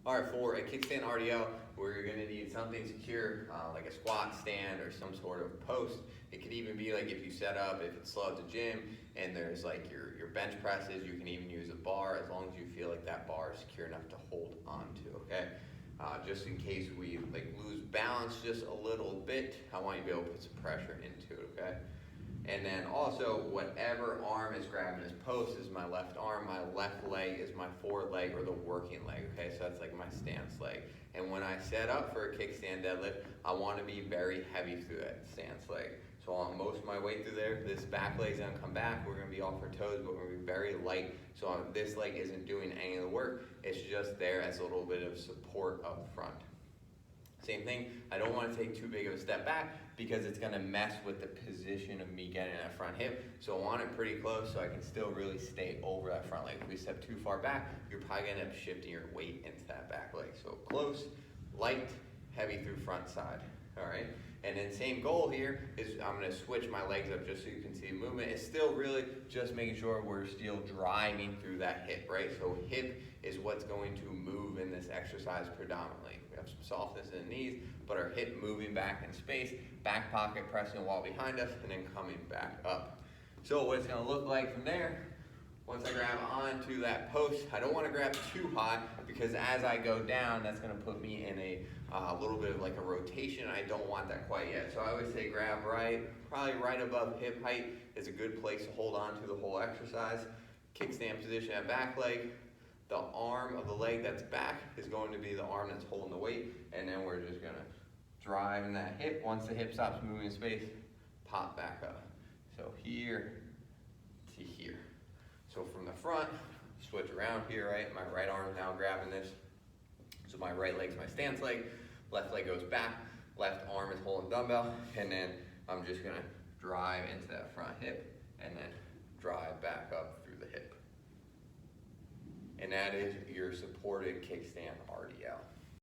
All right, for a kickstand RDL, we're going to need something secure, like a squat stand or some sort of post. It could even be like if you set up, if it's slow at the gym and there's like your bench presses, you can even use a bar as long as you feel like that bar is secure enough to hold onto, okay? Just in case we like lose balance just a little bit, I want you to be able to put some pressure into it, okay? And then also, whatever arm is grabbing this post is my left arm. My left leg is my forward leg or the working leg, okay? So that's like my stance leg. And when I set up for a kickstand deadlift, I want to be very heavy through that stance leg. So I want most of my weight through there. This back leg's going to come back. We're going to be off our toes, but we're going to be very light. So this leg isn't doing any of the work. It's just there as a little bit of support up front. Same thing, I don't want to take too big of a step back because it's going to mess with the position of me getting that front hip. So I want it pretty close so I can still really stay over that front leg. If we step too far back, you're probably going to end up shifting your weight into that back leg. So close, light, heavy through front side. All right, and then same goal here is I'm going to switch my legs up just so you can see the movement. It's still really just making sure we're still driving through that hip, right? So hip is what's going to move in this exercise predominantly. We have some softness in the knees, but our hip moving back in space, back pocket pressing the wall behind us, and then coming back up. So what it's going to look like from there, once I grab onto that post, I don't want to grab too high because as I go down, that's going to put me in a little bit of like a rotation. I don't want that quite yet. So I always say grab right, probably right above hip height is a good place to hold on to the whole exercise. Kickstand position at back leg. The arm of the leg that's back is going to be the arm that's holding the weight, and then we're just going to drive in that hip. Once the hip stops moving in space, pop back up. So here to here. So from the front, switch around here, right? My right arm is now grabbing this. So my right leg's my stance leg, left leg goes back, left arm is holding dumbbell, and then I'm just gonna drive into that front hip and then drive back up through the hip. And that is your supported kickstand RDL.